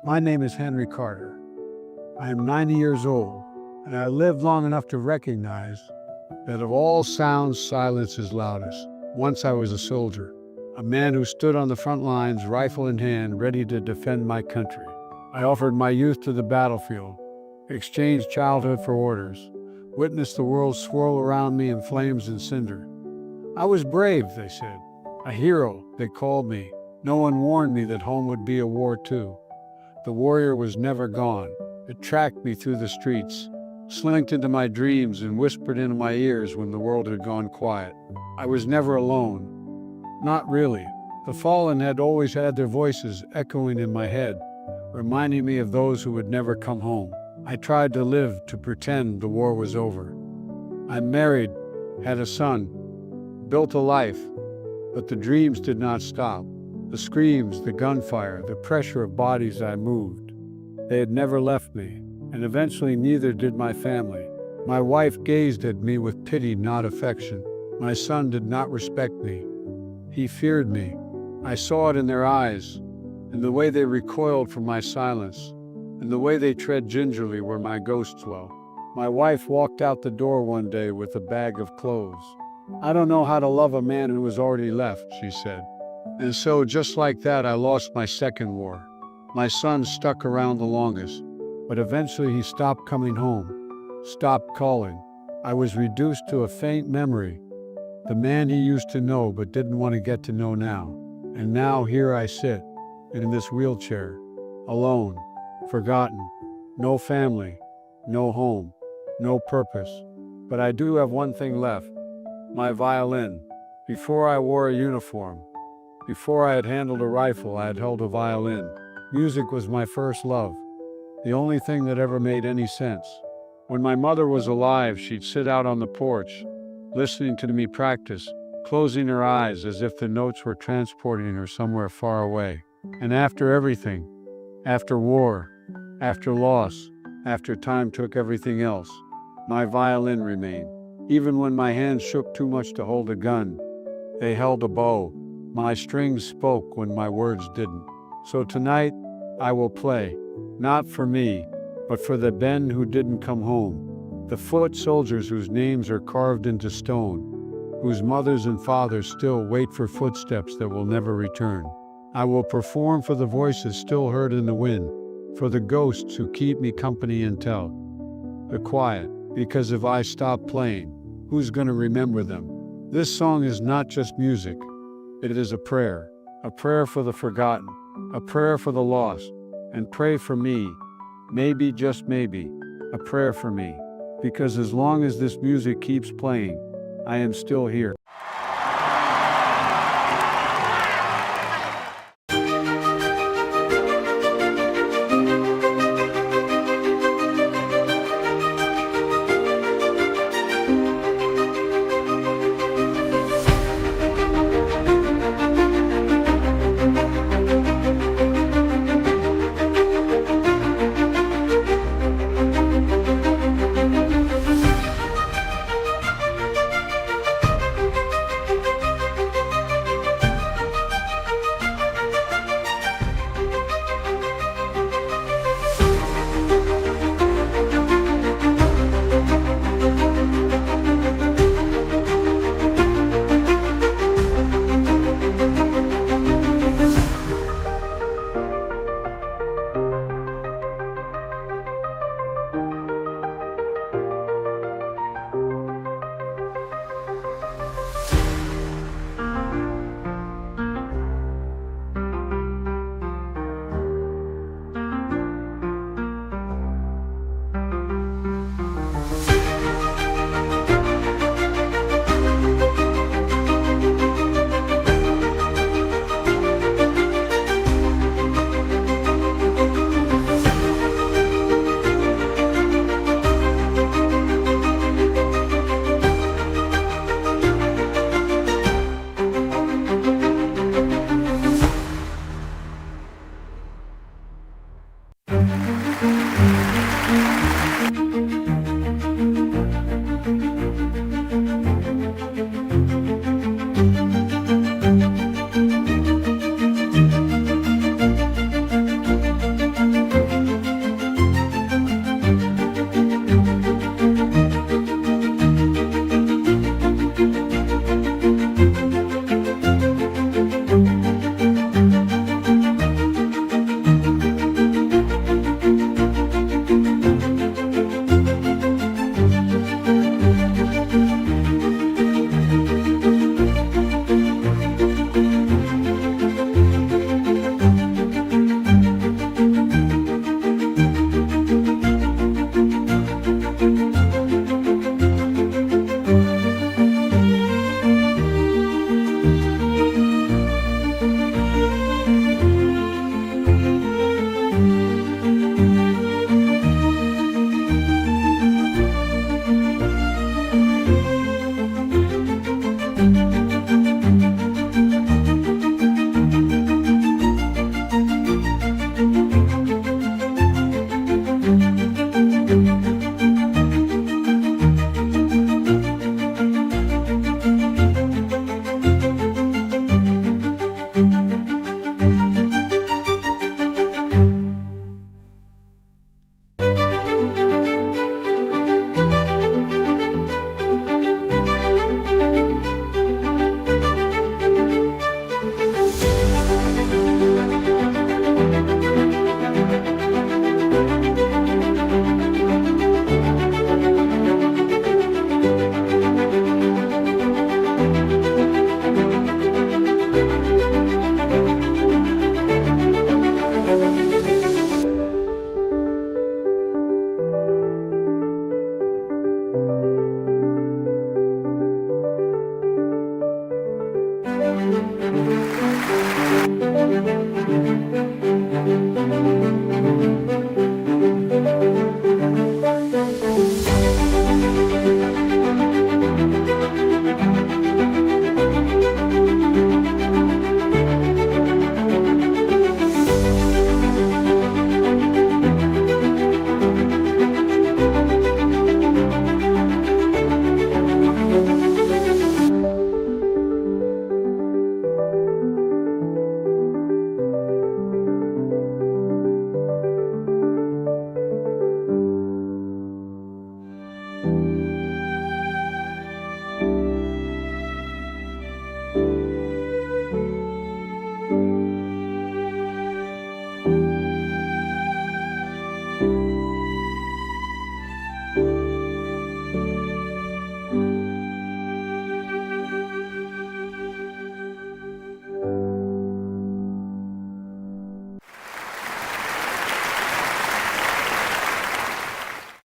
My name is Henry Carter. I am 90 years old, and I lived long enough to recognize that of all sounds, silence is loudest. Once I was a soldier, a man who stood on the front lines, rifle in hand, ready to defend my country. I offered my youth to the battlefield, exchanged childhood for orders, witnessed the world swirl around me in flames and cinder. I was brave, they said. A hero, they called me. No one warned me that home would be a war too. The warrior was never gone. It tracked me through the streets, slinked into my dreams and whispered into my ears when the world had gone quiet. I was never alone. Not really. The fallen had always had their voices echoing in my head, reminding me of those who would never come home. I tried to live, to pretend the war was over. I married, had a son, built a life, but the dreams did not stop. The screams, the gunfire, the pressure of bodies I moved. They had never left me, and eventually neither did my family. My wife gazed at me with pity, not affection. My son did not respect me. He feared me. I saw it in their eyes, in the way they recoiled from my silence, in the way they tread gingerly where my ghosts dwell. My wife walked out the door one day with a bag of clothes. "I don't know how to love a man who has already left," she said. And so, just like that, I lost my second war. My son stuck around the longest, but eventually he stopped coming home, stopped calling. I was reduced to a faint memory, the man he used to know but didn't want to get to know now. And now here I sit, in this wheelchair, alone, forgotten, no family, no home, no purpose. But I do have one thing left, my violin. Before I wore a uniform, before I had handled a rifle, I had held a violin. Music was my first love, the only thing that ever made any sense. When my mother was alive, she'd sit out on the porch, listening to me practice, closing her eyes as if the notes were transporting her somewhere far away. And after everything, after war, after loss, after time took everything else, my violin remained. Even when my hands shook too much to hold a gun, they held a bow. My strings spoke when my words didn't. So tonight, I will play, not for me, but for the men who didn't come home, the foot soldiers whose names are carved into stone, whose mothers and fathers still wait for footsteps that will never return. I will perform for the voices still heard in the wind, for the ghosts who keep me company until the quiet, because if I stop playing, who's going to remember them? This song is not just music. It is a prayer for the forgotten, a prayer for the lost, and pray for me, maybe, just maybe, a prayer for me, because as long as this music keeps playing, I am still here.